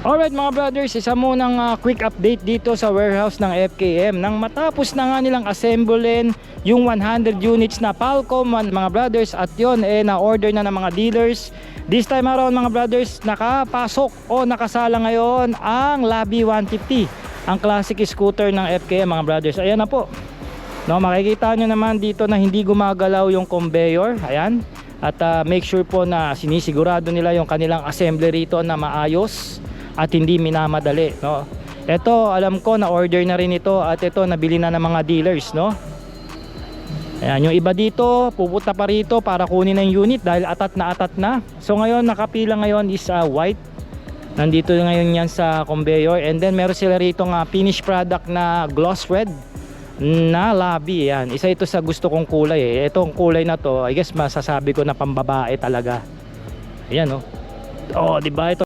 Alright mga brothers, isa munang quick update dito sa warehouse ng FKM. Nang matapos na nga nilang assemblein yung 100 units na Falcom mga brothers, at yun na-order na ng mga dealers. This time around mga brothers, nakapasok o nakasala ngayon ang Labi 150, ang classic scooter ng FKM mga brothers. Ayan na po, no, makikita nyo naman dito na hindi gumagalaw yung conveyor. Ayan. At make sure po na sinisigurado nila yung kanilang assembly rito na maayos at hindi minamadali, no. Ito alam ko na order na rin ito, at ito nabili na ng mga dealers, no. Ayan, yung iba dito pupunta pa rito para kunin ng unit dahil atat na. So ngayon nakapila ngayon is white. Nandito ngayon yan sa conveyor, and then meron sila rito nga finished product na gloss red na Labi. Yan, isa ito sa gusto kong kulay Itong kulay na to, I guess masasabi ko na pambabae talaga. Ayan, no. Oh, di ba ito?